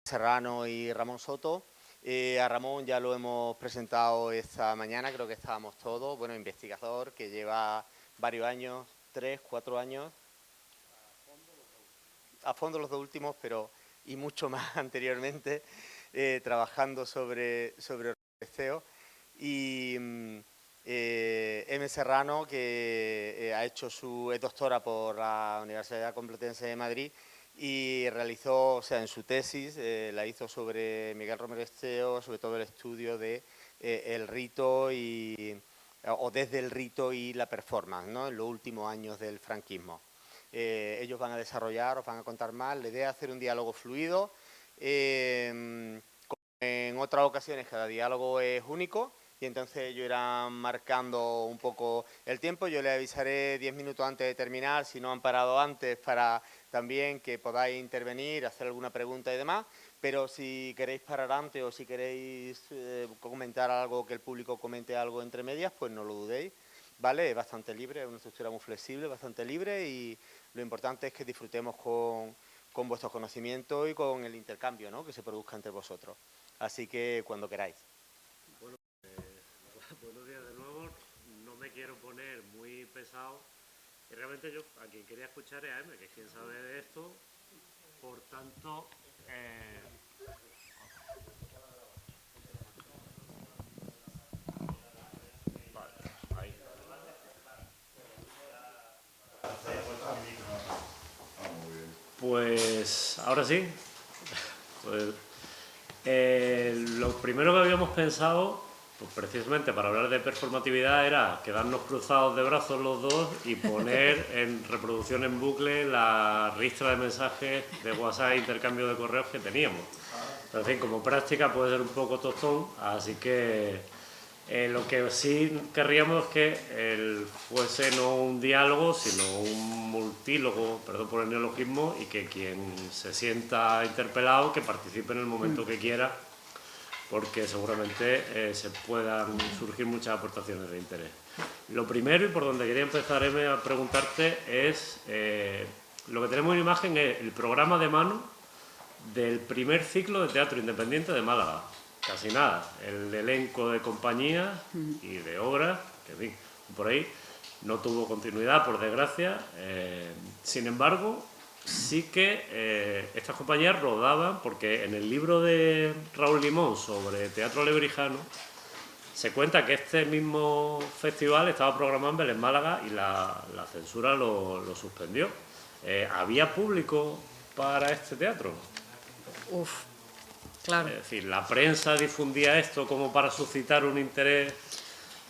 Serrano y Ramón Soto. A Ramón ya lo hemos presentado esta mañana, creo que estábamos todos. Bueno, investigador que lleva varios años, 3, 4 años, a fondo los dos últimos, pero y mucho más anteriormente, trabajando sobre CEO. Y M. Serrano, que es doctora por la Universidad Complutense de Madrid y realizó, o sea, en su tesis, la hizo sobre Miguel Romero Esteo, sobre todo el estudio de el rito o desde el rito y la performance, ¿no?, en los últimos años del franquismo. Ellos van a desarrollar, os van a contar más. La idea es hacer un diálogo fluido. En otras ocasiones cada diálogo es único y entonces ellos irán marcando un poco el tiempo. Yo les avisaré 10 minutos antes de terminar, si no han parado antes, para también que podáis intervenir, hacer alguna pregunta y demás. Pero si queréis parar antes o si queréis comentar algo, que el público comente algo entre medias, pues no lo dudéis, ¿vale? Es bastante libre, es una estructura muy flexible, bastante libre, y lo importante es que disfrutemos con vuestros conocimientos y con el intercambio, ¿no?, que se produzca entre vosotros. Así que cuando queráis. Bueno, buenos días de nuevo. No me quiero poner muy pesado. Y realmente yo a quien quería escuchar es a M, que es quien sabe de esto. Por tanto, vale, ahí. Pues ahora sí. Pues, lo primero que habíamos pensado, pues precisamente para hablar de performatividad, era quedarnos cruzados de brazos los dos y poner en reproducción en bucle la ristra de mensajes de WhatsApp e intercambio de correos que teníamos. Pero, en fin, como práctica puede ser un poco tostón, así que lo que sí querríamos es que fuese no un diálogo, sino un multílogo, perdón por el neologismo, y que quien se sienta interpelado, que participe en el momento que quiera, porque seguramente se puedan surgir muchas aportaciones de interés. Lo primero, y por donde quería empezar a preguntarte, es lo que tenemos en imagen es el programa de mano del primer ciclo de teatro independiente de Málaga. Casi nada, el elenco de compañías y de obras, que en fin, por ahí no tuvo continuidad, por desgracia. Sin embargo, sí que estas compañías rodaban, porque en el libro de Raúl Limón sobre teatro lebrijano se cuenta que este mismo festival estaba programado en Vélez, Málaga, y la censura lo suspendió. ¿Había público para este teatro? Claro. Es decir, ¿la prensa difundía esto como para suscitar un interés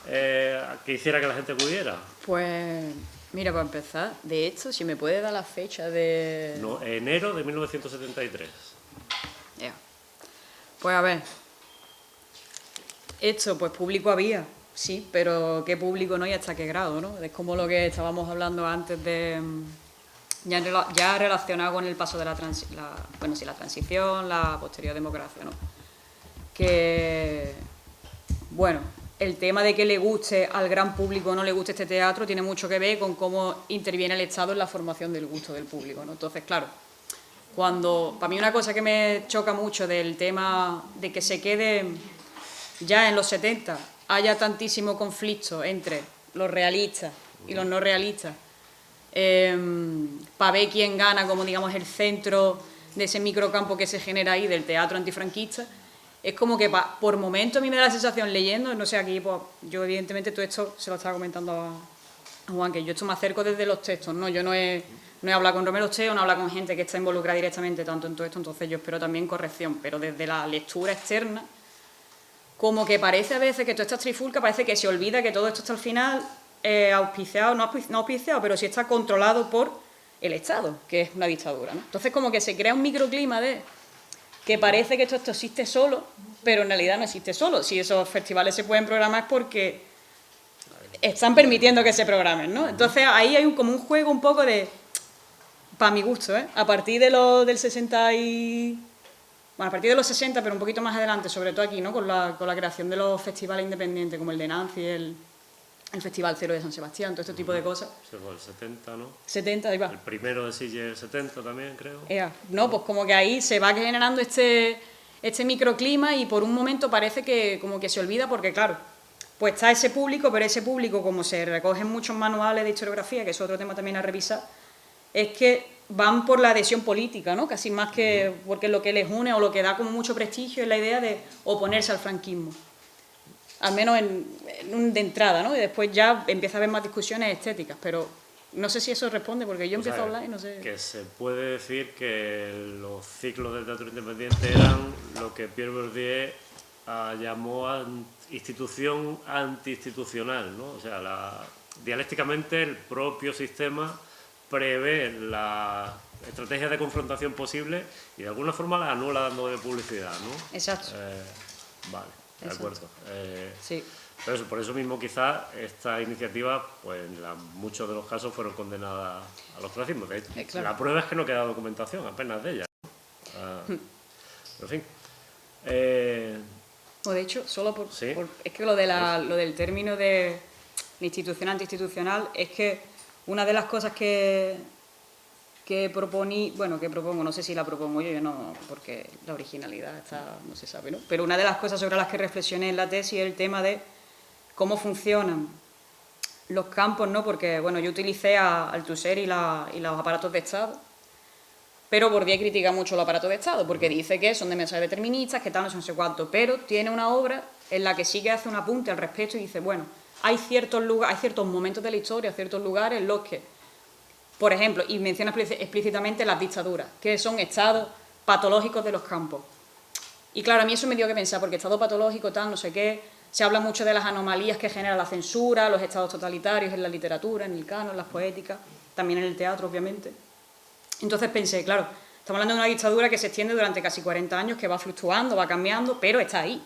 que hiciera que la gente acudiera? Pues, mira, para empezar, de hecho, si me puede dar la fecha de... No, enero de 1973. Yeah. Pues a ver, esto, pues público había, sí, pero qué público no y hasta qué grado, ¿no? Es como lo que estábamos hablando antes de... Ya relacionado con el paso de la transición, la posterior democracia, ¿no? Que, bueno, el tema de que le guste al gran público o no le guste este teatro tiene mucho que ver con cómo interviene el Estado en la formación del gusto del público, ¿no? Entonces, claro, para mí una cosa que me choca mucho del tema de que se quede ya en los 70, haya tantísimo conflicto entre los realistas y los no realistas, para ver quién gana, como digamos el centro de ese microcampo que se genera ahí del teatro antifranquista. Es como que por momentos a mí me da la sensación leyendo, no sé, aquí pues, yo evidentemente todo esto se lo estaba comentando a Juan, que yo esto me acerco desde los textos, ¿no? Yo no he hablado con Romero Esteo, no he hablado con gente que está involucrada directamente tanto en todo esto, entonces yo espero también corrección, pero desde la lectura externa, como que parece a veces que toda esta trifulca parece que se olvida que todo esto está al final auspiciado, no auspiciado, pero sí está controlado por el Estado, que es una dictadura, ¿no? Entonces como que se crea un microclima de que parece que esto existe solo, pero en realidad no existe solo. Si esos festivales se pueden programar es porque están permitiendo que se programen, ¿no? Entonces ahí hay como un juego un poco de, para mi gusto, a partir de del 60 y... Bueno, a partir de los 60, pero un poquito más adelante, sobre todo aquí, ¿no? Con la creación de los festivales independientes, como el de Nancy, el el Festival Cero de San Sebastián, todo este tipo de cosas. Se fue el 70, ¿no? 70, ahí va. El primero de Sitges el 70 también, creo. No, pues como que ahí se va generando este microclima y por un momento parece que como que se olvida porque, claro, pues está ese público, pero ese público, como se recogen muchos manuales de historiografía, que es otro tema también a revisar, es que van por la adhesión política, ¿no? Casi más que porque lo que les une o lo que da como mucho prestigio es la idea de oponerse al franquismo. Al menos de entrada, ¿no? Y después ya empieza a haber más discusiones estéticas, pero no sé si eso responde, porque yo empiezo a hablar y no sé... Que se puede decir que los ciclos del teatro independiente eran lo que Pierre Bourdieu llamó institución anti-institucional, ¿no? O sea, dialécticamente el propio sistema prevé la estrategia de confrontación posible y de alguna forma la anula dando de publicidad, ¿no? Exacto. Vale, de Exacto. acuerdo. Sí. Pero por eso mismo quizás esta iniciativa, pues en muchos de los casos fueron condenadas al ostracismo. De hecho, Claro. la prueba es que no queda documentación apenas de ella, ¿no? En fin. O de hecho, solo Sí. es que lo del término de institucional, antiinstitucional, es que una de las cosas que propongo, no sé si la propongo yo no, porque la originalidad está, no se sabe, ¿no? Pero una de las cosas sobre las que reflexioné en la tesis es el tema de cómo funcionan los campos, ¿no? Porque, bueno, yo utilicé a Althusser y los aparatos de Estado, pero Bourdieu critica mucho los aparatos de Estado, porque dice que son de mensajes deterministas, que tal, no sé cuánto, pero tiene una obra en la que sí que hace un apunte al respecto y dice, bueno, hay ciertos momentos de la historia, ciertos lugares en los que, por ejemplo, y menciona explícitamente las dictaduras, que son estados patológicos de los campos. Y claro, a mí eso me dio que pensar, porque estado patológico, tal, no sé qué, se habla mucho de las anomalías que genera la censura, los estados totalitarios en la literatura, en el canon, en las poéticas, también en el teatro, obviamente. Entonces pensé, claro, estamos hablando de una dictadura que se extiende durante casi 40 años, que va fluctuando, va cambiando, pero está ahí.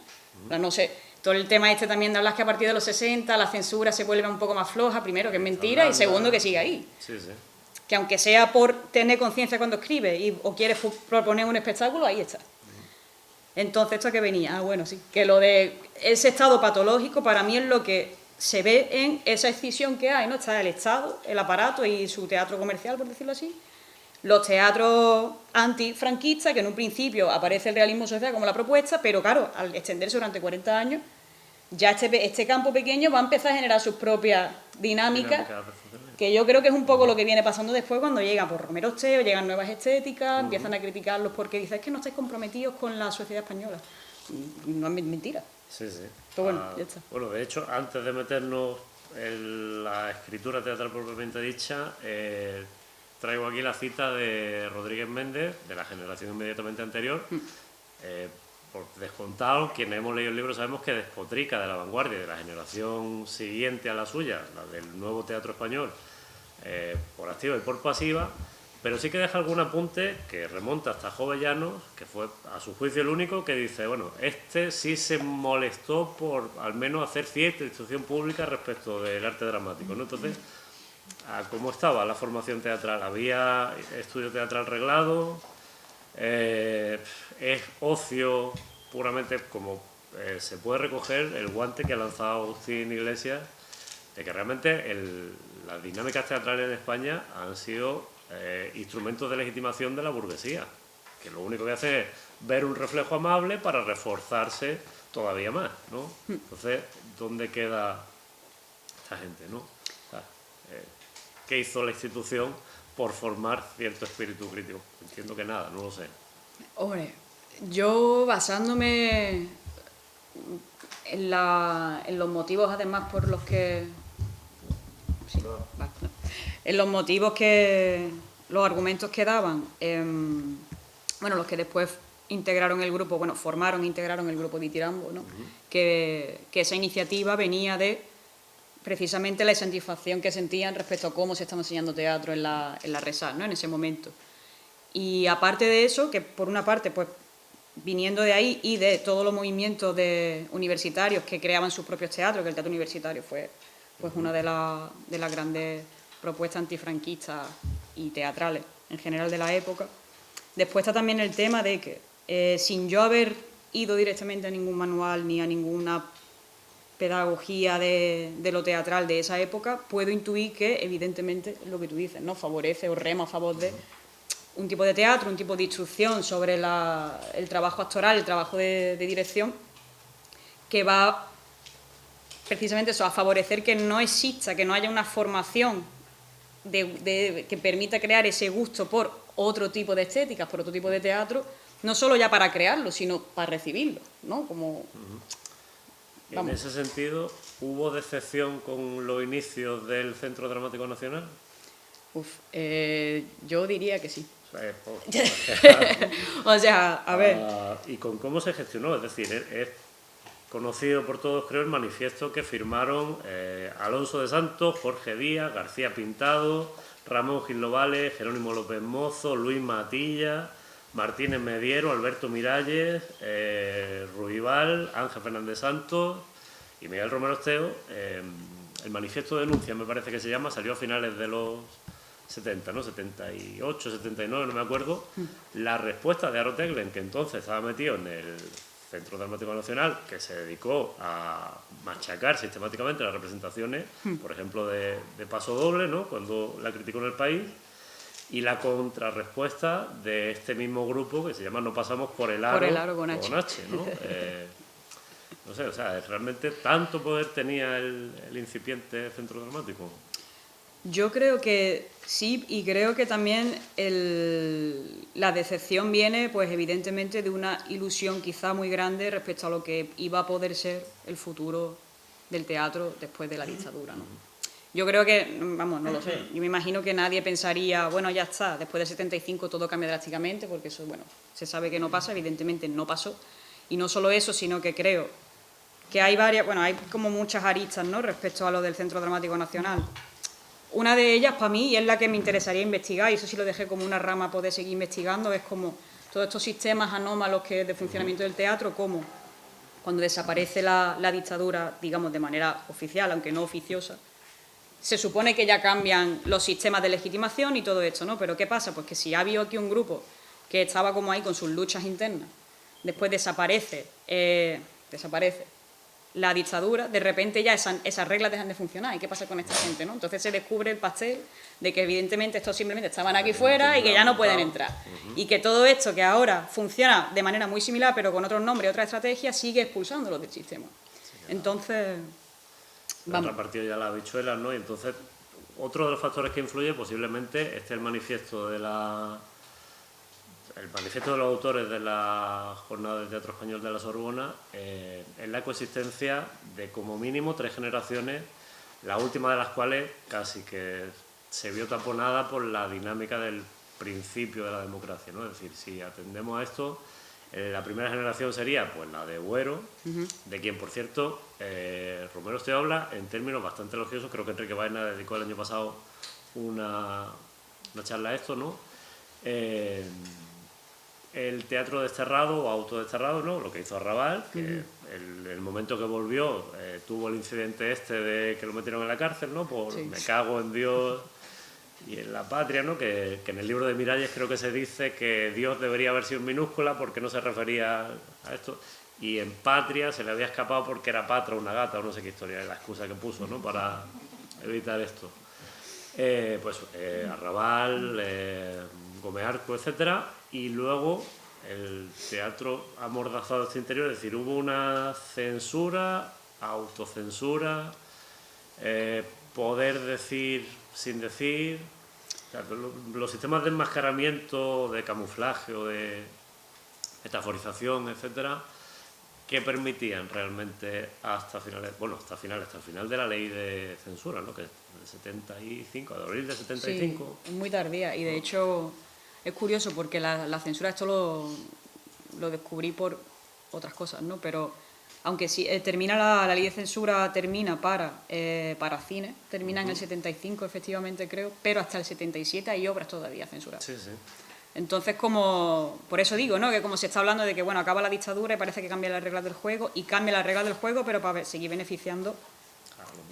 No sé, todo el tema este también de hablar que a partir de los 60 la censura se vuelve un poco más floja, primero que es mentira y segundo que sigue ahí. Sí, sí. Que aunque sea por tener conciencia cuando escribe o quieres proponer un espectáculo, ahí está. Entonces, ¿esto a qué venía? Bueno, sí, que lo de ese estado patológico para mí es lo que se ve en esa escisión que hay, ¿no? Está el Estado, el aparato y su teatro comercial, por decirlo así. Los teatros antifranquistas, que en un principio aparece el realismo social como la propuesta, pero claro, al extenderse durante 40 años, ya este campo pequeño va a empezar a generar sus propias dinámicas, que yo creo que es un poco lo que viene pasando después cuando llegan por Romero Osteo, llegan nuevas estéticas, empiezan a criticarlos porque dicen que no estáis comprometidos con la sociedad española. No es mentira. Sí, sí. Pero bueno, ya está. Bueno, de hecho, antes de meternos en la escritura teatral propiamente dicha, traigo aquí la cita de Rodríguez Méndez, de la generación inmediatamente anterior. Por descontado, quienes hemos leído el libro sabemos que despotrica de la vanguardia de la generación siguiente a la suya, la del nuevo teatro español, por activa y por pasiva, pero sí que deja algún apunte que remonta hasta Jovellanos, que fue a su juicio el único, que dice, bueno, este sí se molestó por al menos hacer cierta instrucción pública respecto del arte dramático, ¿no? Entonces, ¿cómo estaba la formación teatral? ¿Había estudio teatral reglado? ¿Es ocio puramente como se puede recoger el guante que ha lanzado Agustín Iglesias de que realmente las dinámicas teatrales en España han sido instrumentos de legitimación de la burguesía, que lo único que hace es ver un reflejo amable para reforzarse todavía más, ¿no? Entonces, ¿dónde queda esta gente, no? O sea, ¿qué hizo la institución por formar cierto espíritu crítico? Entiendo que nada, no lo sé. Hombre, yo basándome en los motivos además por los que... Sí, vale. En los motivos que... los argumentos que daban, bueno, los que después integraron el grupo, bueno, formaron e integraron el grupo de Itirambo, ¿no? Que esa iniciativa venía de precisamente la insatisfacción que sentían respecto a cómo se estaba enseñando teatro en la Resal, ¿no? En ese momento. Y aparte de eso, que por una parte, pues viniendo de ahí y de todos los movimientos universitarios que creaban sus propios teatros, que el teatro universitario fue pues una de las grandes propuestas antifranquistas y teatrales en general de la época. Después está también el tema de que sin yo haber ido directamente a ningún manual ni a ninguna pedagogía de lo teatral de esa época, puedo intuir que, evidentemente, es lo que tú dices, ¿no? Favorece o rema a favor de un tipo de teatro, un tipo de instrucción sobre el trabajo actoral, el trabajo de dirección, que va precisamente eso, a favorecer que no exista, que no haya una formación que permita crear ese gusto por otro tipo de estéticas, por otro tipo de teatro, no solo ya para crearlo, sino para recibirlo, ¿no? Como... En ese sentido, ¿hubo decepción con los inicios del Centro Dramático Nacional? Yo diría que sí. Pues, o sea, a ver... ¿Y con cómo se gestionó? Es decir, es conocido por todos, creo, el manifiesto que firmaron Alonso de Santos, Jorge Díaz, García Pintado, Ramón Gil Lovales, Jerónimo López Mozo, Luis Matilla, Martínez Mediero, Alberto Miralles, Ruibal, Ángel Fernández Santos y Miguel Romero Esteo. El manifiesto de denuncia, me parece que se llama, salió a finales de los 70, ¿no? 78, 79, no me acuerdo. La respuesta de Aro Teglen, que entonces estaba metido en el Centro Dramático Nacional, que se dedicó a machacar sistemáticamente las representaciones, por ejemplo, de Paso Doble, ¿no? Cuando la criticó en El País, y la contrarrespuesta de este mismo grupo que se llama No pasamos por el aro con H, ¿no? No sé, o sea, ¿realmente tanto poder tenía el incipiente Centro Dramático? Yo creo que sí, y creo que también la decepción viene, pues evidentemente, de una ilusión quizá muy grande respecto a lo que iba a poder ser el futuro del teatro después de la dictadura, ¿no? Yo creo que, vamos, no lo sé, yo me imagino que nadie pensaría, bueno, ya está, después del 75 todo cambia drásticamente, porque eso, bueno, se sabe que no pasa, evidentemente no pasó, y no solo eso, sino que creo que hay varias, bueno, hay como muchas aristas, ¿no?, respecto a lo del Centro Dramático Nacional. Una de ellas, para mí, y es la que me interesaría investigar, y eso sí lo dejé como una rama a poder seguir investigando, es como todos estos sistemas anómalos que de funcionamiento del teatro, como cuando desaparece la dictadura, digamos, de manera oficial, aunque no oficiosa, se supone que ya cambian los sistemas de legitimación y todo esto, ¿no? Pero ¿qué pasa? Pues que si ha habido aquí un grupo que estaba como ahí con sus luchas internas, después desaparece la dictadura, de repente ya esas reglas dejan de funcionar. ¿Y qué pasa con esta gente, no? Entonces se descubre el pastel de que evidentemente estos simplemente estaban aquí fuera y que ya no pueden entrar. Y que todo esto que ahora funciona de manera muy similar, pero con otros nombres y otra estrategia, sigue expulsándolos del sistema. Entonces... Han repartido ya las habichuelas, ¿no? Y entonces, otro de los factores que influye posiblemente el manifiesto de los autores de la Jornada del Teatro Español de la Sorbona, en la coexistencia de como mínimo 3 generaciones, la última de las cuales casi que se vio taponada por la dinámica del principio de la democracia, ¿no? Es decir, si atendemos a esto, la primera generación sería pues la de Buero, de quien, por cierto, Romero Esteo habla en términos bastante elogiosos. Creo que Enrique Baena dedicó el año pasado una charla a esto, ¿no? El teatro desterrado o autodesterrado, ¿no? Lo que hizo Arrabal, que el momento que volvió tuvo el incidente este de que lo metieron en la cárcel, ¿no? Por sí. Me cago en Dios y en la patria, ¿no? Que en el libro de Miralles creo que se dice que Dios debería haber sido en minúscula porque no se refería a esto, y en patria se le había escapado porque era patra, una gata o no sé qué historia, es la excusa que puso, ¿no? Para evitar esto. Arrabal, Gomearco, etcétera, y luego el teatro amordazado este interior, es decir, hubo una censura, autocensura, poder decir sin decir, o sea, los sistemas de enmascaramiento, de camuflaje o de metaforización, etcétera, que permitían realmente hasta el final de la ley de censura, ¿no? Que es del 75, de abril del 75. Sí, es muy tardía, y de hecho es curioso porque la censura, esto lo descubrí por otras cosas, ¿no? Pero aunque sí, termina la ley de censura, termina para cine, termina en el 75 efectivamente creo, pero hasta el 77 hay obras todavía censuradas. Sí, sí. Entonces, como por eso digo, ¿no? Que como se está hablando de que, bueno, acaba la dictadura y parece que cambia las reglas del juego, y cambia las reglas del juego, pero para seguir beneficiando.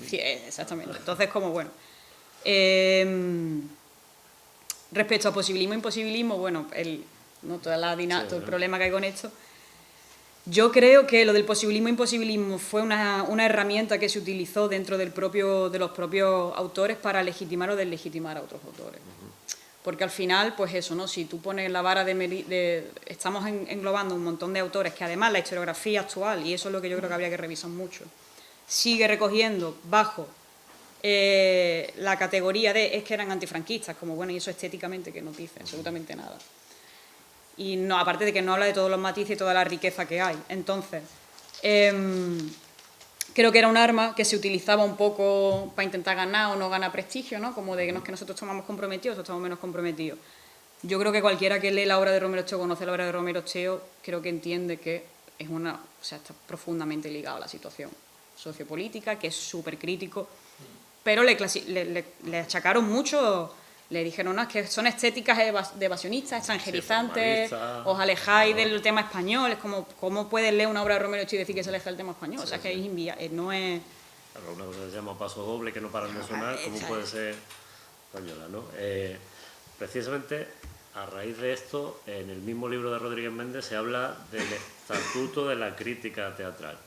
Sí, exactamente. Entonces, como bueno. Respecto a posibilismo e imposibilismo, bueno, todo el problema que hay con esto. Yo creo que lo del posibilismo e imposibilismo fue una herramienta que se utilizó dentro de los propios autores para legitimar o deslegitimar a otros autores. Porque al final, pues eso, ¿no? Si tú pones la vara estamos englobando un montón de autores que además la historiografía actual, y eso es lo que yo creo que habría que revisar mucho, sigue recogiendo bajo la categoría de es que eran antifranquistas, como bueno, y eso estéticamente que nos dice absolutamente nada. Y no, aparte de que no habla de todos los matices y toda la riqueza que hay. Entonces, creo que era un arma que se utilizaba un poco para intentar ganar o no ganar prestigio, ¿no? Como de que nosotros estamos comprometidos o estamos menos comprometidos. Yo creo que cualquiera que lee la obra de Romero Cheo, conoce la obra de Romero Cheo, creo que entiende que es está profundamente ligado a la situación sociopolítica, que es súper crítico, pero le achacaron mucho. Le dijeron, no, es que son estéticas de evasionistas, extranjerizantes, os alejáis del tema español. Es como, ¿cómo puedes leer una obra de Romero Cheo y decir que se aleja del tema español? O sea, es que no es... Claro, una cosa se llama Paso Doble, que no paran de sonar, ¿cómo puede ser española, no? Precisamente, a raíz de esto, en el mismo libro de Rodríguez Méndez se habla del estatuto de la crítica teatral.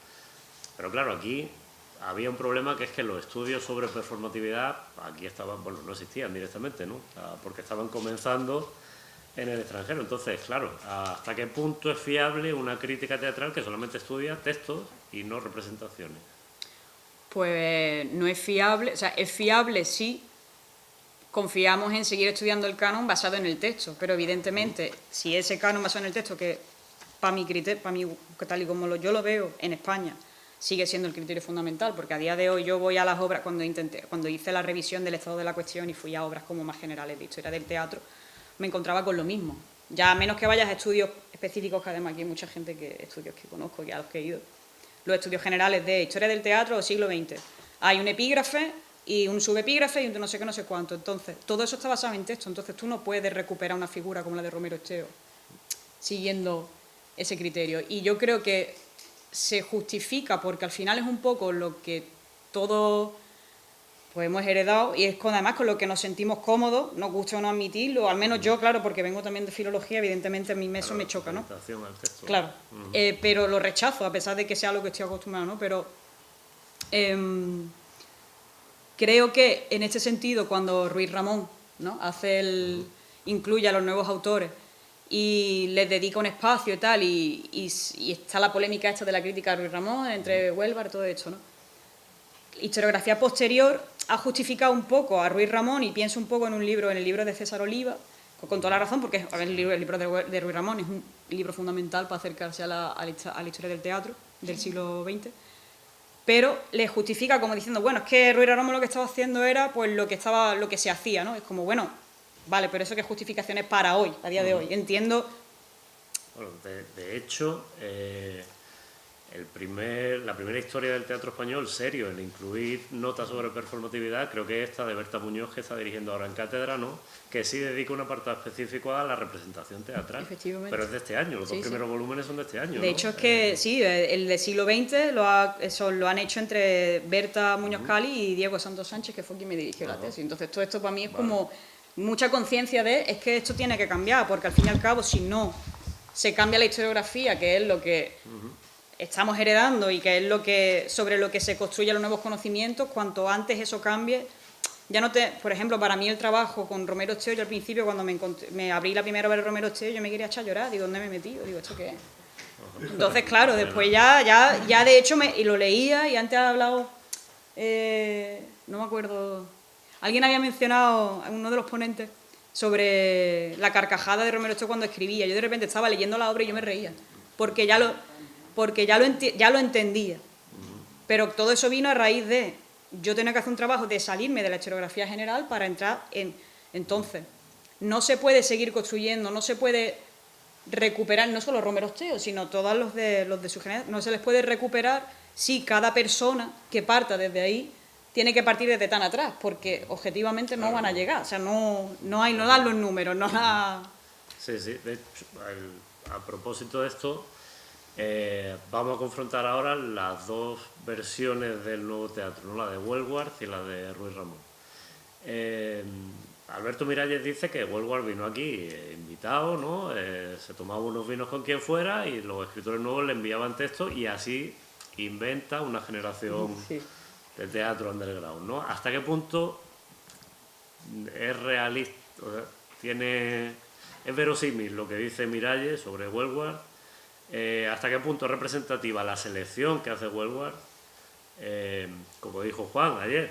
Pero claro, aquí había un problema, que es que los estudios sobre performatividad aquí estaban, bueno, no existían directamente, ¿no? Porque estaban comenzando en el extranjero. Entonces, claro, ¿hasta qué punto es fiable una crítica teatral que solamente estudia textos y no representaciones? Pues no es fiable, o sea, es fiable si confiamos en seguir estudiando el canon basado en el texto, pero evidentemente, si ese canon basado en el texto, que para mi criterio, tal y como yo lo veo en España, sigue siendo el criterio fundamental, porque a día de hoy yo voy a las obras, cuando hice la revisión del estado de la cuestión y fui a obras como más generales de historia del teatro, me encontraba con lo mismo. Ya a menos que vayas a estudios específicos, que además aquí hay mucha gente estudios que conozco y a los que he ido, los estudios generales de historia del teatro o siglo XX. Hay un epígrafe y un subepígrafe y un no sé qué, no sé cuánto. Entonces, todo eso está basado en texto, entonces tú no puedes recuperar una figura como la de Romero Cheo siguiendo ese criterio. Y yo creo que se justifica porque al final es un poco lo que todos pues hemos heredado y es además con lo que nos sentimos cómodos, nos gusta o no admitirlo, al menos yo, claro, porque vengo también de filología, evidentemente a mí eso me choca, ¿no? Claro, pero lo rechazo, a pesar de que sea lo que estoy acostumbrado, ¿no? Pero creo que en este sentido, cuando Ruiz Ramón, ¿no?, incluye a los nuevos autores y les dedica un espacio y tal, y está la polémica esta de la crítica a Ruiz Ramón, entre Huelva y todo esto, ¿no? Historiografía posterior ha justificado un poco a Ruiz Ramón, y pienso un poco en el libro de César Oliva, con toda la razón, porque el libro de Ruiz Ramón es un libro fundamental para acercarse a la historia del teatro del siglo XX, pero le justifica como diciendo, bueno, es que Ruiz Ramón lo que estaba haciendo era pues lo que se hacía, ¿no? Es como, bueno, vale, pero eso qué justificación es para hoy, a día de hoy. Entiendo. Bueno, de hecho, la primera historia del teatro español serio en incluir notas sobre performatividad, creo que es esta de Berta Muñoz, que está dirigiendo ahora en cátedra, ¿no?, que sí dedica un apartado específico a la representación teatral. Efectivamente. Pero es de este año, los dos primeros volúmenes son de este año. De hecho, es que sí, el del siglo XX lo han hecho entre Berta Muñoz Cali y Diego Santos Sánchez, que fue quien me dirigió la tesis. Entonces, todo esto para mí es como mucha conciencia es que esto tiene que cambiar, porque al fin y al cabo, si no se cambia la historiografía, que es lo que estamos heredando y que es sobre lo que se construyen los nuevos conocimientos, cuanto antes eso cambie, ya no por ejemplo, para mí el trabajo con Romero Cheo, yo al principio cuando me abrí la primera vez de Romero Cheo, yo me quería echar a llorar, digo, ¿dónde me he metido? Digo, ¿esto qué es? Entonces, claro, después ya de hecho, y lo leía, y antes ha hablado, no me acuerdo, alguien había mencionado, uno de los ponentes, sobre la carcajada de Romero Cheo cuando escribía. Yo de repente estaba leyendo la obra y yo me reía, porque ya lo entendía. Pero todo eso vino a raíz de yo tenía que hacer un trabajo de salirme de la historiografía general para entrar en... Entonces, no se puede seguir construyendo, no se puede recuperar, no solo Romero Cheo, sino todos los de su generación, no se les puede recuperar si cada persona que parta desde ahí tiene que partir desde tan atrás, porque objetivamente no van a llegar, o sea, no dan los números, no da... Sí, de hecho, a propósito de esto, vamos a confrontar ahora las dos versiones del nuevo teatro, ¿no?, la de Wellsworth y la de Ruiz Ramón. Alberto Miralles dice que Wellward vino aquí invitado, ¿no? Se tomaba unos vinos con quien fuera y los escritores nuevos le enviaban textos y así inventa una generación de teatro underground, ¿no? ¿Hasta qué punto es realista, o sea, es verosímil lo que dice Miralles sobre Wellward? ¿Hasta qué punto es representativa la selección que hace Wellward? Como dijo Juan ayer,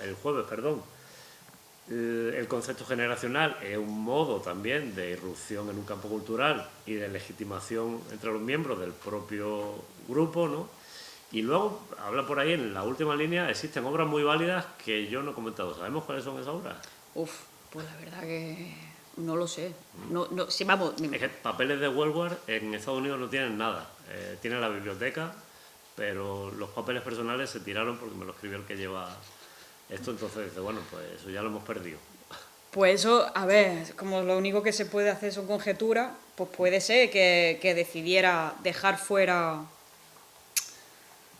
el jueves, perdón, el concepto generacional es un modo también de irrupción en un campo cultural y de legitimación entre los miembros del propio grupo, ¿no? Y luego, habla por ahí en la última línea, existen obras muy válidas que yo no he comentado. ¿Sabemos cuáles son esas obras? Pues la verdad que no lo sé. No, sí, vamos. Es que papeles de Wellward en Estados Unidos no tienen nada. Tienen la biblioteca, pero los papeles personales se tiraron porque me lo escribió el que lleva esto. Entonces dice, bueno, pues eso ya lo hemos perdido. Pues eso, a ver, como lo único que se puede hacer son conjeturas, pues puede ser que decidiera dejar fuera...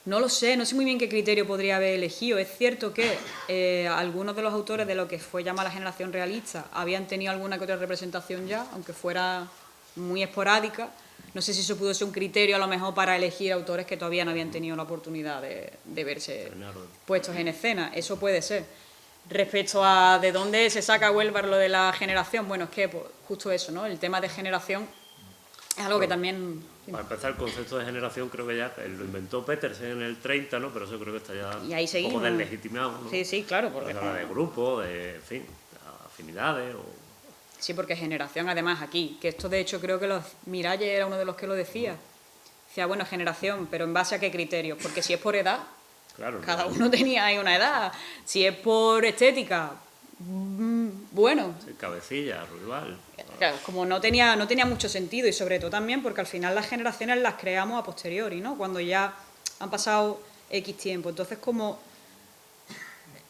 No lo sé, no sé muy bien qué criterio podría haber elegido. Es cierto que algunos de los autores de lo que fue llamada la generación realista habían tenido alguna que otra representación ya, aunque fuera muy esporádica. No sé si eso pudo ser un criterio a lo mejor para elegir autores que todavía no habían tenido la oportunidad de verse puestos en escena. Eso puede ser. Respecto a de dónde se saca Wellward lo de la generación, bueno, es que pues, justo eso, ¿no? El tema de generación es algo que también... Para empezar, el concepto de generación creo que ya lo inventó Petersen en el 30, ¿no? Pero eso creo que está ya y ahí un poco deslegitimado, ¿no? Sí, claro. Porque habla de grupo, de, en fin, afinidades o... Sí, porque generación, además, aquí, que esto de hecho creo que Miralles era uno de los que lo decía. Decía, bueno, generación, pero ¿en base a qué criterios? Porque si es por edad, claro, cada uno tenía ahí una edad. Si es por estética, bueno. Sí, Cabecilla, Ruibal. Claro, como no tenía mucho sentido y sobre todo también porque al final las generaciones las creamos a posteriori, ¿no? Cuando ya han pasado X tiempo. Entonces, como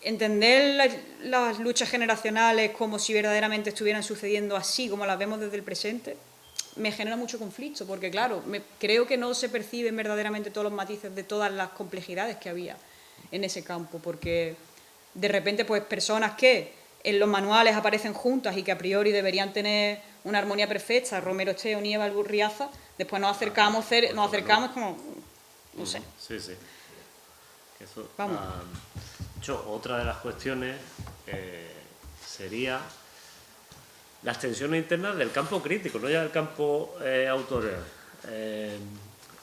entender las luchas generacionales como si verdaderamente estuvieran sucediendo así, como las vemos desde el presente, me genera mucho conflicto, porque claro, creo que no se perciben verdaderamente todos los matices de todas las complejidades que había en ese campo, porque de repente pues personas que en los manuales aparecen juntas y que a priori deberían tener una armonía perfecta, Romero Esteo, Nieva, Riaza, después nos acercamos como, no sé. Sí. Eso, vamos. Otra de las cuestiones sería las tensiones internas del campo crítico, no ya del campo autorial.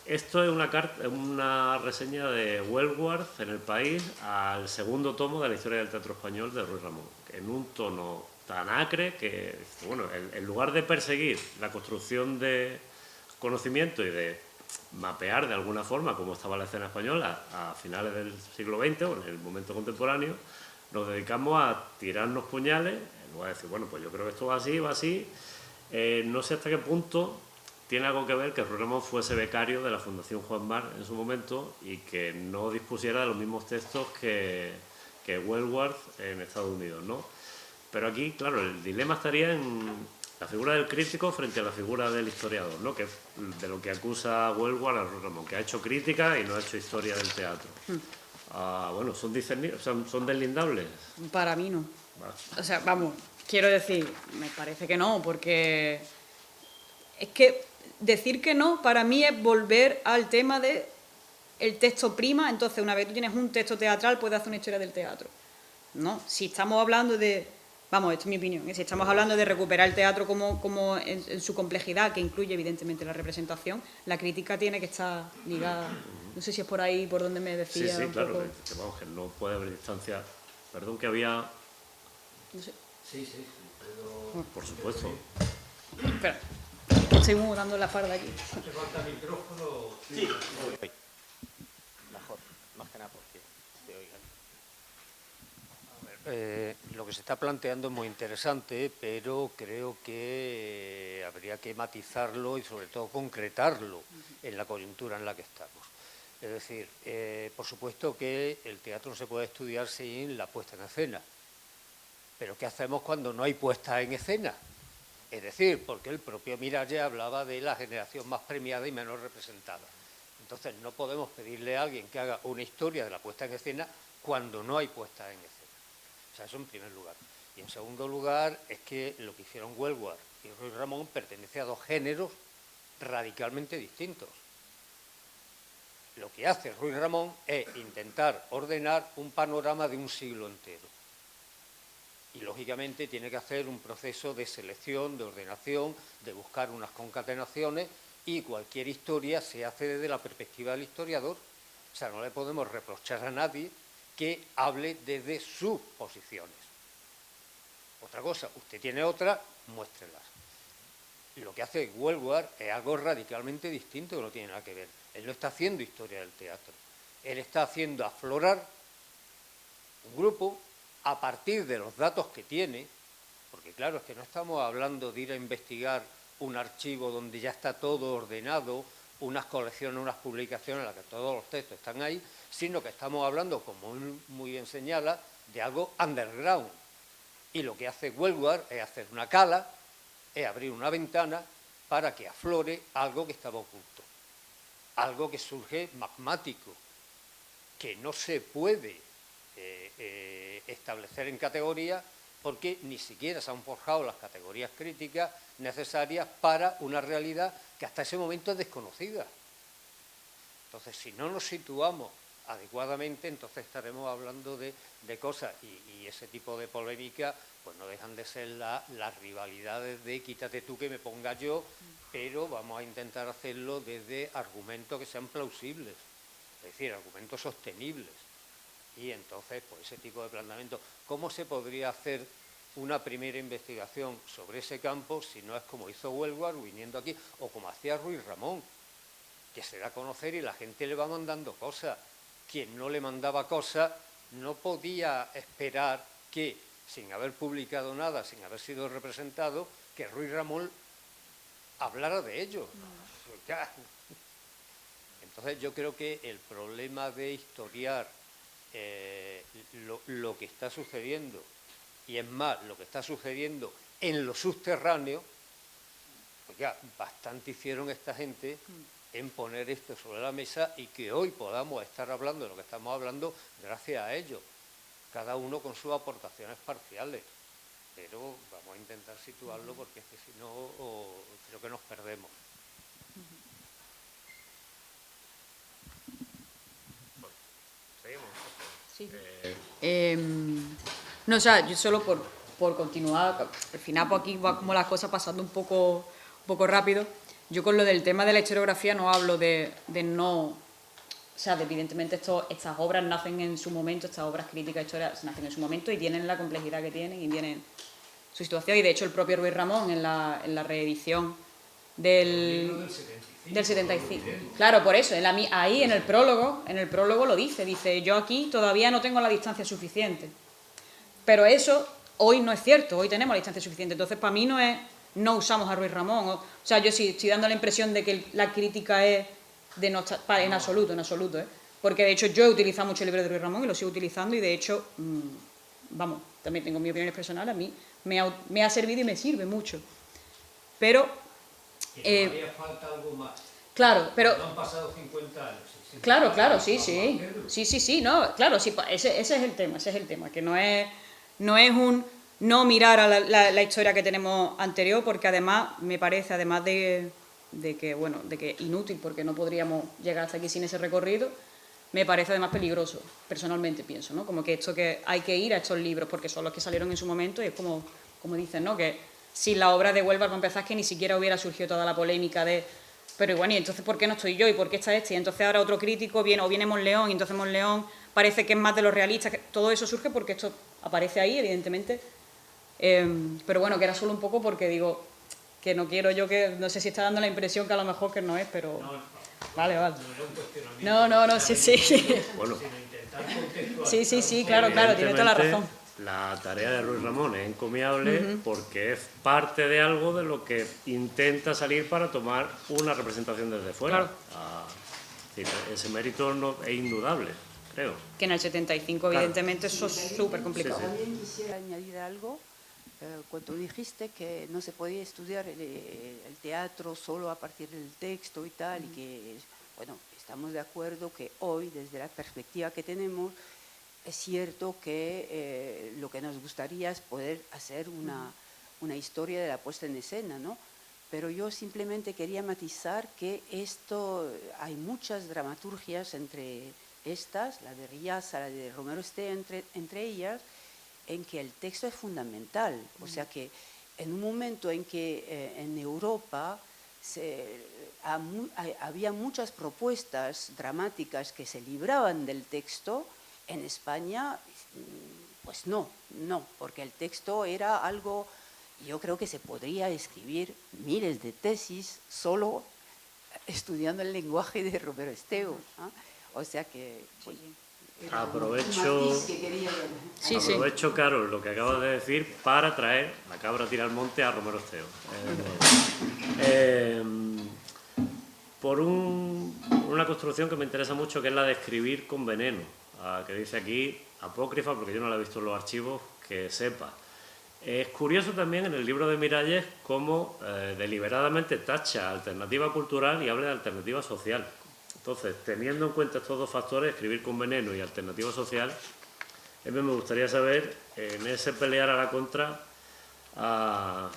Esto es una reseña de Wellward en El País al segundo tomo de la historia del teatro español de Ruiz Ramón, en un tono tan acre que, bueno, en lugar de perseguir la construcción de conocimiento y de mapear de alguna forma cómo estaba la escena española a finales del siglo XX o en el momento contemporáneo, nos dedicamos a tirarnos puñales, en lugar de decir, bueno, pues yo creo que esto va así. No sé hasta qué punto tiene algo que ver que Ruiz Ramón fuese becario de la Fundación Juan Mar en su momento y que no dispusiera de los mismos textos que Wellward en Estados Unidos, ¿no? Pero aquí, claro, el dilema estaría en la figura del crítico frente a la figura del historiador, ¿no? Que es de lo que acusa Wellward a Ruiz Ramón, que ha hecho crítica y no ha hecho historia del teatro. Bueno, ¿son deslindables? Para mí no. O sea, vamos, quiero decir, me parece que no, porque es que decir que no para mí es volver al tema de el texto prima. Entonces, una vez tú tienes un texto teatral, puedes hacer una historia del teatro. No, si estamos hablando de... Vamos, esta es mi opinión. Si estamos hablando de recuperar el teatro como en su complejidad, que incluye evidentemente la representación, la crítica tiene que estar ligada. No sé si es por ahí por donde me decía. Sí, claro, que, vamos, que no puede haber distancia. Perdón, que había... No sé. Sí, pero... Por supuesto. Espera, estoy mudando la farda aquí. ¿Hace falta micrófono? Sí. Mejor, más que nada porque se oiga. Lo que se está planteando es muy interesante, pero creo que habría que matizarlo y sobre todo concretarlo en la coyuntura en la que estamos. Es decir, por supuesto que el teatro no se puede estudiar sin la puesta en escena, pero ¿qué hacemos cuando no hay puesta en escena? Es decir, porque el propio Miralles hablaba de la generación más premiada y menos representada. Entonces no podemos pedirle a alguien que haga una historia de la puesta en escena cuando no hay puesta en escena. O sea, eso en primer lugar. Y Y en segundo lugar, es que lo que hicieron Huelguar y Ruiz Ramón pertenece a dos géneros radicalmente distintos. Lo que hace Ruiz Ramón es intentar ordenar un panorama de un siglo entero. Y, lógicamente, tiene que hacer un proceso de selección, de ordenación, de buscar unas concatenaciones, y cualquier historia se hace desde la perspectiva del historiador. O sea, no le podemos reprochar a nadie que hable desde sus posiciones. Otra cosa, usted tiene otra, muéstrelas. Lo que hace Huelguar es algo radicalmente distinto, que no tiene nada que ver. Él no está haciendo historia del teatro. Él está haciendo aflorar un grupo a partir de los datos que tiene, porque claro, es que no estamos hablando de ir a investigar un archivo donde ya está todo ordenado, unas colecciones, unas publicaciones en las que todos los textos están ahí, sino que estamos hablando, como muy bien señala, de algo underground. Y lo que hace Huelguar es hacer una cala, es abrir una ventana para que aflore algo que estaba oculto, algo que surge magmático, que no se puede establecer en categorías, porque ni siquiera se han forjado las categorías críticas necesarias para una realidad que hasta ese momento es desconocida. Entonces, si no nos situamos adecuadamente, entonces estaremos hablando de cosas, y ese tipo de polémica pues no dejan de ser las rivalidades de quítate tú que me ponga yo, pero vamos a intentar hacerlo desde argumentos que sean plausibles, es decir, argumentos sostenibles. Y entonces, pues ese tipo de planteamiento, ¿cómo se podría hacer una primera investigación sobre ese campo si no es como hizo Huelguar viniendo aquí, o como hacía Ruiz Ramón, que se da a conocer y la gente le va mandando cosas? Quien no le mandaba cosas no podía esperar que, sin haber publicado nada, sin haber sido representado, que Ruiz Ramón hablara de ello. Entonces yo creo que el problema de historiar lo que está sucediendo, y es más, lo que está sucediendo en lo subterráneo, pues ya bastante hicieron esta gente en poner esto sobre la mesa y que hoy podamos estar hablando de lo que estamos hablando gracias a ellos, cada uno con sus aportaciones parciales. Pero vamos a intentar situarlo porque es que si no creo que nos perdemos. Sí. No, o sea, yo solo por continuar, al final pues aquí va como las cosas pasando un poco rápido. Yo con lo del tema de la historiografía no hablo de no... O sea, evidentemente estas obras nacen en su momento, estas obras críticas históricas nacen en su momento y tienen la complejidad que tienen y tienen su situación. Y de hecho el propio Ruiz Ramón en la reedición del 75. Claro, por eso, ahí en el prólogo lo dice, yo aquí todavía no tengo la distancia suficiente. Pero eso hoy no es cierto, hoy tenemos la distancia suficiente. Entonces, para mí no usamos a Ruiz Ramón. O sea, yo sí estoy dando la impresión de que la crítica es de no estar, en absoluto, ¿eh? Porque de hecho yo he utilizado mucho el libro de Ruiz Ramón y lo sigo utilizando, y de hecho, vamos, también tengo mis opiniones personales, a mí me ha servido y me sirve mucho. Pero... haría falta algo más. Claro, pero... No han pasado 50 años. Claro, sí, no, claro, sí, ese es el tema, que no es un no mirar a la historia que tenemos anterior, porque además me parece, además de que inútil, porque no podríamos llegar hasta aquí sin ese recorrido, me parece además peligroso, personalmente pienso, ¿no? Como que que hay que ir a estos libros porque son los que salieron en su momento, y es como dicen, ¿no? Que sin la obra de Huelva, para empezar, que ni siquiera hubiera surgido toda la polémica de... Pero bueno, ¿y entonces por qué no estoy yo? ¿Y por qué está este? Y entonces ahora otro crítico viene Monleón, y entonces Monleón parece que es más de los realistas. Todo eso surge porque esto aparece ahí, evidentemente. Pero bueno, que era solo un poco porque digo que no quiero yo que... No sé si está dando la impresión que a lo mejor que no es, pero... Vale. No, sí. Bueno. Sí, claro, tiene toda la razón. La tarea de Ruiz Ramón es encomiable porque es parte de algo de lo que intenta salir para tomar una representación desde fuera. Claro. Ese mérito es indudable, creo. Que en el 75, evidentemente, eso es súper complicado. Sí. También quisiera añadir algo. Cuando dijiste que no se podía estudiar el teatro solo a partir del texto y tal, y que, bueno, estamos de acuerdo que hoy, desde la perspectiva que tenemos, es cierto que lo que nos gustaría es poder hacer una historia de la puesta en escena, ¿no? Pero yo simplemente quería matizar que hay muchas dramaturgias entre estas, la de Riaza, la de Romero Esteo, entre ellas, en que el texto es fundamental. O sea que en un momento en que en Europa había muchas propuestas dramáticas que se libraban del texto, en España, pues no, porque el texto era algo, yo creo que se podría escribir miles de tesis solo estudiando el lenguaje de Romero Esteo, ¿no? O sea que... Pues, Aprovecho, Carol, lo que acabas de decir para traer la cabra tira al monte a Romero Esteo. Por una construcción que me interesa mucho, que es la de escribir con veneno, que dice aquí apócrifa, porque yo no la he visto en los archivos, que sepa. Es curioso también en el libro de Miralles cómo deliberadamente tacha alternativa cultural y habla de alternativa social. Entonces, teniendo en cuenta estos dos factores, escribir con veneno y alternativa social, me gustaría saber, en ese pelear a la contra,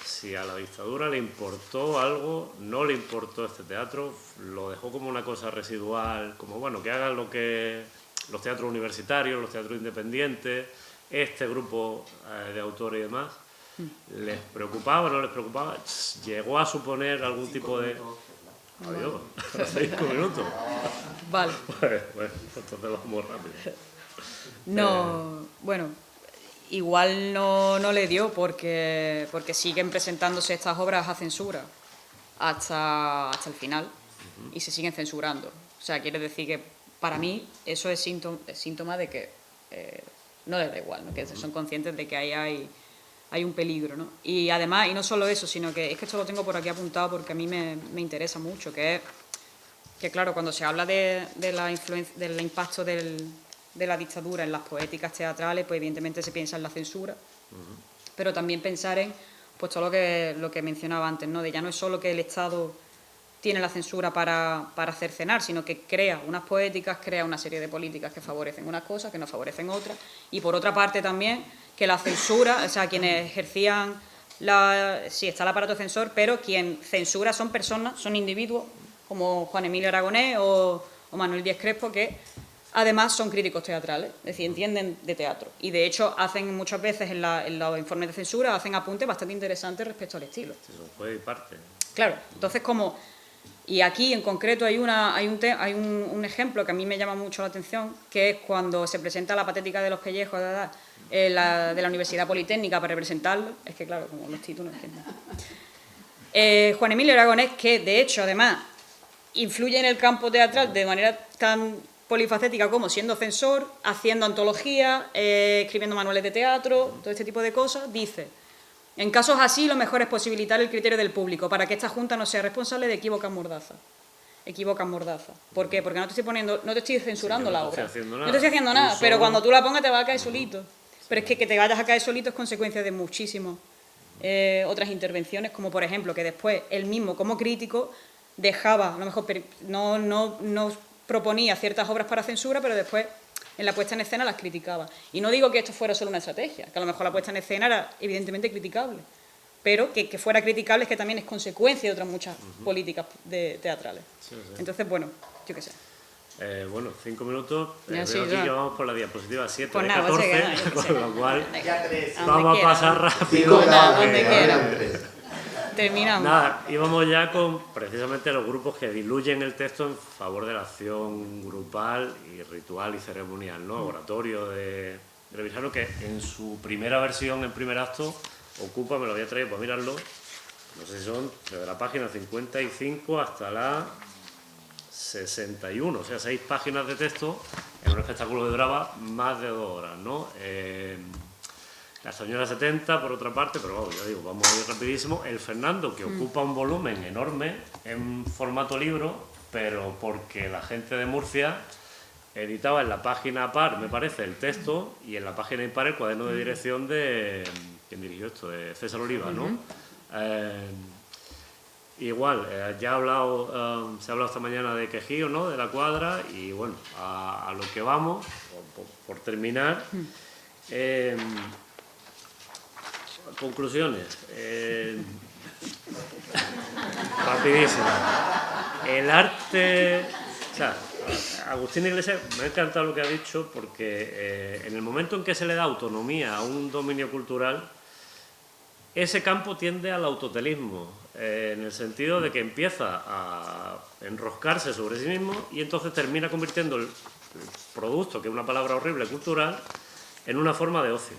si a la dictadura le importó algo, no le importó este teatro, lo dejó como una cosa residual, como bueno, que hagan lo que los teatros universitarios, los teatros independientes, este grupo de autores y demás. ¿Les preocupaba o no les preocupaba? ¿Llegó a suponer algún tipo de...? Adiós, 5 minutos. Vale. Bueno, entonces vamos rápido. No, bueno, igual no le dio porque siguen presentándose estas obras a censura hasta el final y se siguen censurando. O sea, quiere decir que para mí eso es síntoma de que no les da igual, ¿no? Que son conscientes de que ahí hay un peligro, ¿no? Y además, y no solo eso, sino que es que esto lo tengo por aquí apuntado porque a mí me interesa mucho, que es que, claro, cuando se habla de la influencia, del impacto de la dictadura en las poéticas teatrales, pues evidentemente se piensa en la censura, pero también pensar en pues todo lo que mencionaba antes, ¿no? De ya no es solo que el Estado tiene la censura para cercenar, sino que crea unas poéticas, crea una serie de políticas que favorecen unas cosas, que no favorecen otras, y por otra parte también que la censura, o sea, quienes ejercían sí está el aparato censor, pero quien censura son personas, son individuos, como Juan Emilio Aragonés o Manuel Díez Crespo, que además son críticos teatrales, es decir, entienden de teatro. Y de hecho hacen muchas veces en los informes de censura, hacen apuntes bastante interesantes respecto al estilo. Eso puede ir parte. Claro, entonces como... Y aquí en concreto hay un ejemplo que a mí me llama mucho la atención, que es cuando se presenta la patética de los pellejos de la Universidad Politécnica para representarlo. Es que claro, como los títulos... Juan Emilio Aragonés, que de hecho además influye en el campo teatral de manera tan polifacética como siendo censor, haciendo antologías, escribiendo manuales de teatro, todo este tipo de cosas, dice: en casos así, lo mejor es posibilitar el criterio del público para que esta Junta no sea responsable de equívocas mordazas. Equívocas mordazas. ¿Por qué? Porque no te estoy censurando la obra. No te estoy haciendo nada, pero cuando tú la pongas te va a caer solito. Pero es que te vayas a caer solito es consecuencia de muchísimas otras intervenciones, como por ejemplo que después él mismo como crítico dejaba, a lo mejor no proponía ciertas obras para censura, pero después en la puesta en escena las criticaba. Y no digo que esto fuera solo una estrategia, que a lo mejor la puesta en escena era evidentemente criticable, pero que fuera criticable es que también es consecuencia de otras muchas políticas teatrales. Sí. Entonces, bueno, yo qué sé. Bueno, 5 minutos. Veo sí, aquí que vamos por la diapositiva 7 pues de nada, 14, con lo cual ya vamos a pasar rápido. Donde quiera. Terminamos. Nada, íbamos ya con precisamente los grupos que diluyen el texto en favor de la acción grupal y ritual y ceremonial, ¿no? Oratorio de Revisano, que en su primera versión, en primer acto, ocupa, me lo había traído para mirarlo, no sé si son desde la página 55 hasta la 61, o sea, 6 páginas de texto en un espectáculo de drama más de 2 horas, ¿no? Castañuela 70, por otra parte, pero bueno, ya digo, vamos a ir rapidísimo. El Fernando, que ocupa un volumen enorme en formato libro, pero porque la gente de Murcia editaba en la página par, me parece, el texto, y en la página impar el cuaderno de dirección de... ¿Quién dirigió esto? De César Oliva, ¿no? Igual, ya se ha hablado esta mañana de Quejío, ¿no? De la Cuadra, y bueno, a lo que vamos, por terminar, conclusiones. Rapidísimo. El arte... O sea, Agustín Iglesias, me ha encantado lo que ha dicho, porque en el momento en que se le da autonomía a un dominio cultural, ese campo tiende al autotelismo, en el sentido de que empieza a enroscarse sobre sí mismo y entonces termina convirtiendo el producto, que es una palabra horrible, cultural, en una forma de ocio.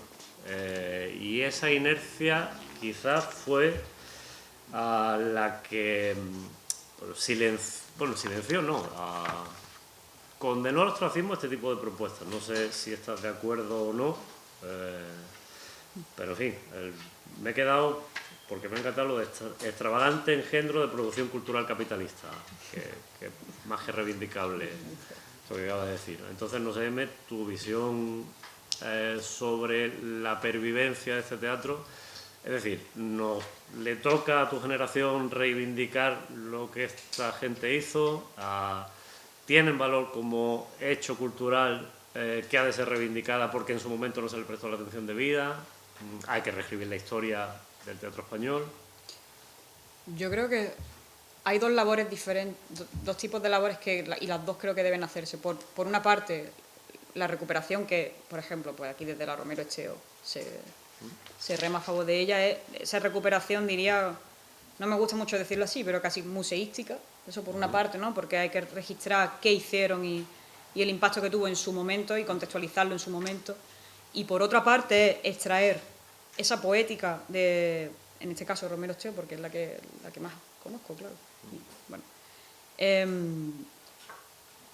Y esa inercia quizás fue a la que silenció, no, condenó al ostracismo este tipo de propuestas. No sé si estás de acuerdo o no, pero en fin, me he quedado, porque me ha encantado lo de extravagante engendro de producción cultural capitalista, que más que reivindicable lo que acabas de decir. Entonces, no sé, Eme, tu visión sobre la pervivencia de este teatro. Es decir, le toca a tu generación reivindicar lo que esta gente hizo, tienen valor como hecho cultural que ha de ser reivindicada porque en su momento no se le prestó la atención debida, hay que reescribir la historia del teatro español. Yo creo que hay dos labores diferentes, dos tipos de labores y las dos creo que deben hacerse. Por una parte, la recuperación que, por ejemplo, pues aquí desde la Romero Echeo se rema a favor de ella, es esa recuperación, diría, no me gusta mucho decirlo así, pero casi museística, eso por una parte, ¿no? Porque hay que registrar qué hicieron y el impacto que tuvo en su momento y contextualizarlo en su momento. Y por otra parte, extraer esa poética de, en este caso, Romero Echeo, porque es la que más conozco, claro. Bueno,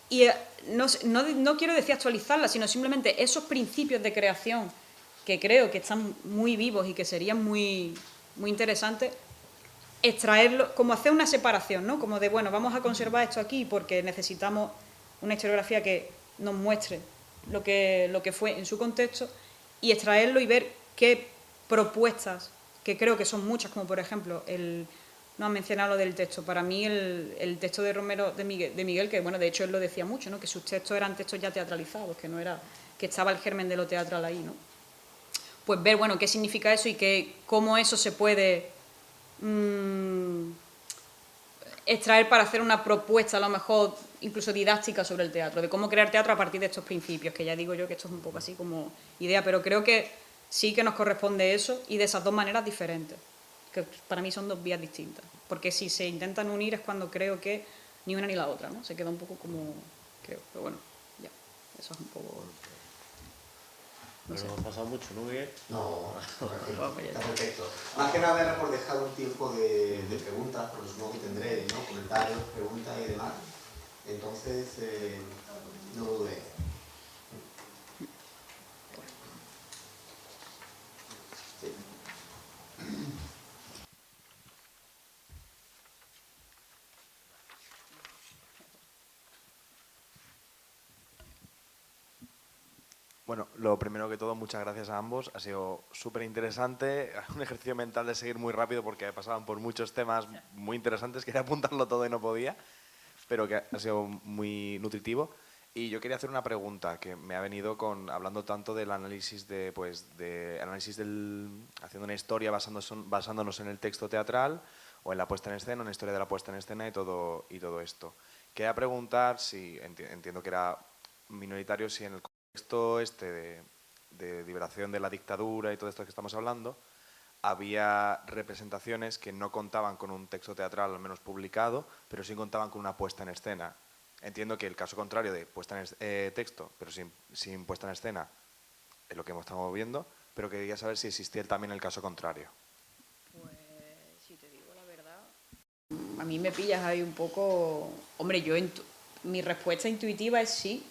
y no quiero decir actualizarla, sino simplemente esos principios de creación que creo que están muy vivos y que serían muy, muy interesantes, extraerlo, como hacer una separación, ¿no? Como de, bueno, vamos a conservar esto aquí porque necesitamos una historiografía que nos muestre lo que fue en su contexto, y extraerlo y ver qué propuestas, que creo que son muchas, como por ejemplo, no han mencionado lo del texto, para mí el texto de Romero, de Miguel, que bueno, de hecho él lo decía mucho, ¿no? Que sus textos eran textos ya teatralizados, que estaba el germen de lo teatral ahí, ¿no? Pues ver, bueno, qué significa eso y cómo eso se puede extraer para hacer una propuesta, a lo mejor incluso didáctica sobre el teatro, de cómo crear teatro a partir de estos principios, que ya digo yo que esto es un poco así como idea, pero creo que sí que nos corresponde eso y de esas dos maneras diferentes, que para mí son dos vías distintas, porque si se intentan unir es cuando creo que ni una ni la otra, ¿no? Se queda un poco como, creo, pero bueno, ya, eso es un poco... No sé. Nos hemos pasado mucho, ¿no, Miguel? No, está perfecto. Más que nada era por dejar un tiempo de preguntas, por lo que tendré, ¿no? Comentarios, preguntas y demás. Entonces, no lo dudé. Sí. Bueno, lo primero que todo, muchas gracias a ambos. Ha sido súper interesante, un ejercicio mental de seguir muy rápido porque pasaban por muchos temas muy interesantes. Quería apuntarlo todo y no podía, pero que ha sido muy nutritivo. Y yo quería hacer una pregunta que me ha venido hablando tanto del análisis haciendo una historia basándonos en el texto teatral o en la puesta en escena, una historia de la puesta en escena y todo esto. Quería preguntar si, entiendo que era minoritario, si en el contexto de liberación de la dictadura y todo esto que estamos hablando, había representaciones que no contaban con un texto teatral, al menos publicado, pero sí contaban con una puesta en escena. Entiendo que el caso contrario de puesta en texto, pero sin puesta en escena, es lo que estamos viendo, pero quería saber si existía también el caso contrario. Pues, si te digo la verdad, a mí me pillas ahí un poco... Hombre, mi respuesta intuitiva es sí,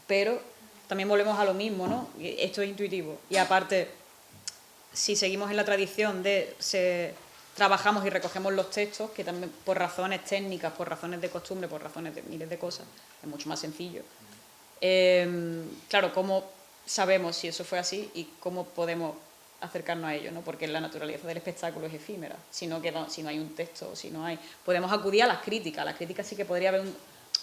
pero también volvemos a lo mismo, ¿no? Esto es intuitivo. Y aparte, si seguimos en la tradición trabajamos y recogemos los textos, que también por razones técnicas, por razones de costumbre, por razones de miles de cosas, es mucho más sencillo. Claro, ¿cómo sabemos si eso fue así y cómo podemos acercarnos a ello, ¿no? Porque la naturaleza del espectáculo es efímera, si no hay un texto, si no hay... Podemos acudir a las críticas sí que podría haber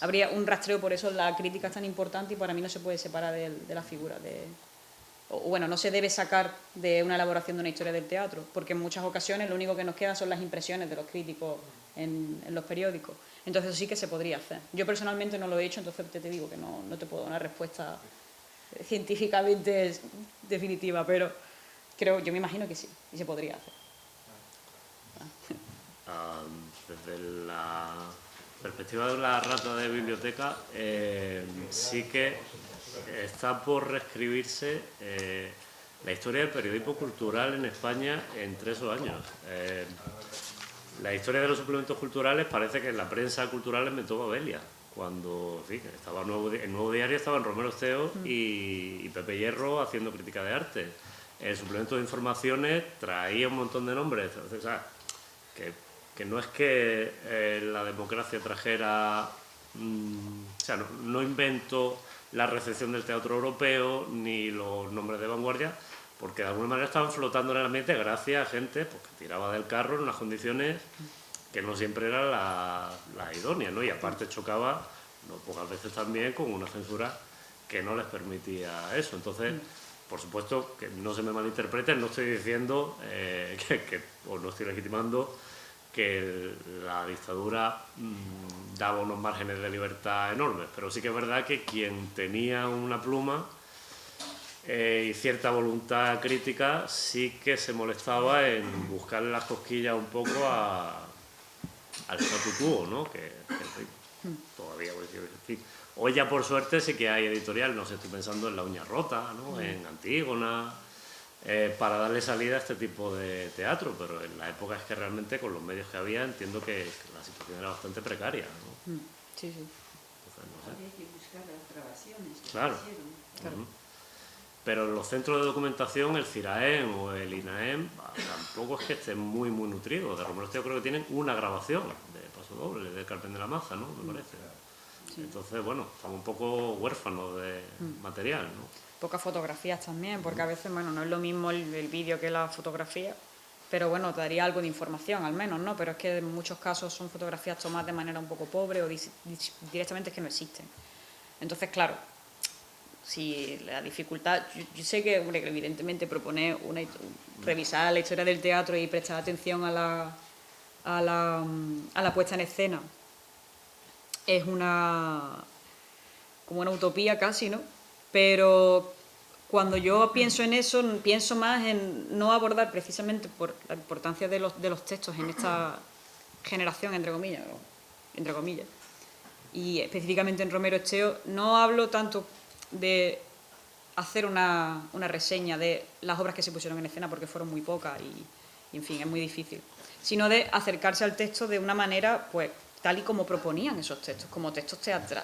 habría un rastreo, por eso la crítica es tan importante y para mí no se puede separar de la figura. O bueno, no se debe sacar de una elaboración de una historia del teatro, porque en muchas ocasiones lo único que nos queda son las impresiones de los críticos en los periódicos. Entonces eso sí que se podría hacer. Yo personalmente no lo he hecho, entonces te digo que no te puedo dar una respuesta científicamente definitiva, pero yo me imagino que sí, y se podría hacer. Desde la perspectiva de la rata de biblioteca, sí que está por reescribirse la historia del periodismo cultural en España en 3 años. La historia de los suplementos culturales parece que en la prensa cultural inventó Babelia, cuando estaba el Nuevo Diario, estaban Romero Esteo y Pepe Hierro haciendo crítica de arte. El suplemento de informaciones traía un montón de nombres. Entonces, o sea, que no es que la democracia trajera... o sea, no inventó la recepción del teatro europeo ni los nombres de vanguardia, porque de alguna manera estaban flotando en el ambiente gracias a gente pues, que tiraba del carro en unas condiciones que no siempre eran las idóneas, ¿no? Y aparte chocaba, no pocas veces también, con una censura que no les permitía eso. Entonces, por supuesto, que no se me malinterpreten, no estoy diciendo o no estoy legitimando que la dictadura daba unos márgenes de libertad enormes, pero sí que es verdad que quien tenía una pluma y cierta voluntad crítica sí que se molestaba en buscarle las cosquillas un poco al statu quo, ¿no? Que todavía, en fin. Hoy ya por suerte sí que hay editorial, no sé, estoy pensando en La Uña Rota, ¿no? En Antígona, para darle salida a este tipo de teatro, pero en la época es que realmente con los medios que había entiendo que la situación era bastante precaria, ¿no? Sí, sí. Entonces, no sé. Había que buscar las grabaciones que Claro. hicieron. Claro. Pero los centros de documentación, el CIRAEM o el INAEM, tampoco es que estén muy nutridos. De Romero Esteo creo que tienen una grabación de Paso Doble, de Carmen de la Maza, ¿no? Me parece. Sí. Entonces, bueno, estamos un poco huérfanos de material, ¿no? Pocas fotografías también, porque a veces, bueno, no es lo mismo el vídeo que la fotografía, pero bueno, te daría algo de información al menos, ¿no? Pero es que en muchos casos son fotografías tomadas de manera un poco pobre o directamente es que no existen. Entonces, claro, si la dificultad... Yo sé que evidentemente proponer revisar la historia del teatro y prestar atención a la puesta en escena es como una utopía casi, ¿no? Pero cuando yo pienso en eso, pienso más en no abordar precisamente por la importancia de los textos en esta generación, entre comillas, y específicamente en Romero Esteo, no hablo tanto de hacer una reseña de las obras que se pusieron en escena porque fueron muy pocas y en fin, es muy difícil, sino de acercarse al texto de una manera, pues, tal y como proponían esos textos, como textos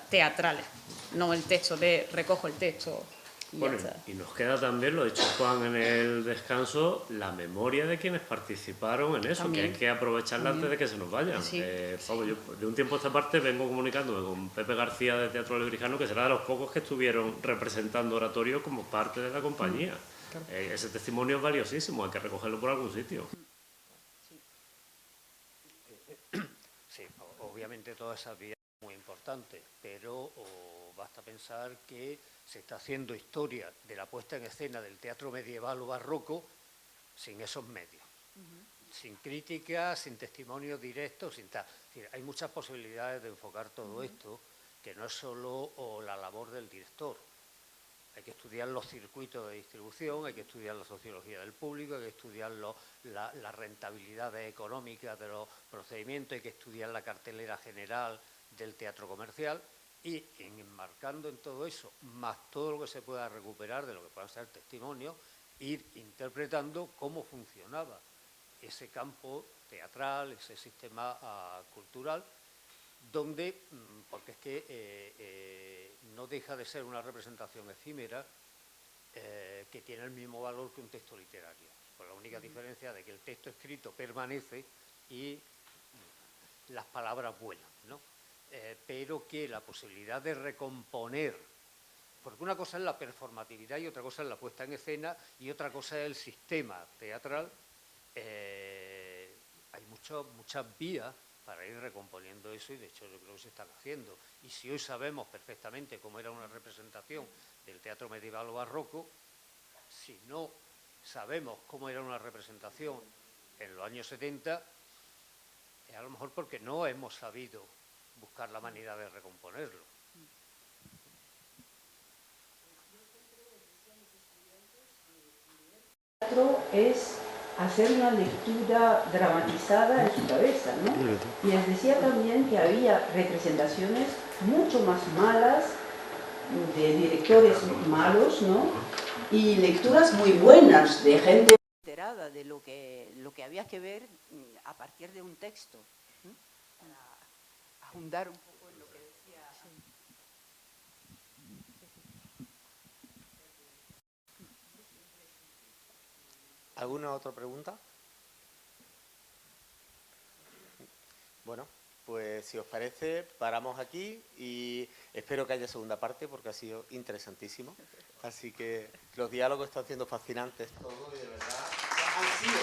teatrales, no el texto de recojo el texto y bueno, ya está. Y nos queda también, lo ha dicho Juan en el descanso, la memoria de quienes participaron en eso, también, que hay que aprovecharla antes de que se nos vayan. Sí. Yo de un tiempo a esta parte vengo comunicándome con Pepe García de Teatro Lebrijano, que será de los pocos que estuvieron representando oratorio como parte de la compañía. Claro. Ese testimonio es valiosísimo, hay que recogerlo por algún sitio. Sí, obviamente todas esas vías son muy importantes, pero basta pensar que se está haciendo historia de la puesta en escena del teatro medieval o barroco sin esos medios, sin crítica, sin testimonios directos, sin tal. Es decir, hay muchas posibilidades de enfocar todo esto, que no es solo la labor del director. Hay que estudiar los circuitos de distribución, hay que estudiar la sociología del público, hay que estudiar la rentabilidad económica de los procedimientos, hay que estudiar la cartelera general del teatro comercial y enmarcando en todo eso, más todo lo que se pueda recuperar de lo que puedan ser testimonios, ir interpretando cómo funcionaba ese campo teatral, ese sistema cultural, donde, porque es que no deja de ser una representación efímera que tiene el mismo valor que un texto literario, con la única diferencia de que el texto escrito permanece y las palabras vuelan, ¿no? Pero que la posibilidad de recomponer, porque una cosa es la performatividad y otra cosa es la puesta en escena y otra cosa es el sistema teatral, hay muchas vías para ir recomponiendo eso, y de hecho yo creo que se están haciendo. Y si hoy sabemos perfectamente cómo era una representación del teatro medieval o barroco, si no sabemos cómo era una representación en los años 70, es a lo mejor porque no hemos sabido buscar la manera de recomponerlo. El teatro es hacer una lectura dramatizada en su cabeza, ¿no? Y les decía también que había representaciones mucho más malas, de directores malos, ¿no? Y lecturas muy buenas de gente enterada de lo que había que ver a partir de un texto, ¿no? Para ahondar un poco en lo que decía. ¿Alguna otra pregunta? Bueno, pues si os parece, paramos aquí y espero que haya segunda parte porque ha sido interesantísimo. Así que los diálogos están siendo fascinantes todo y de verdad han sido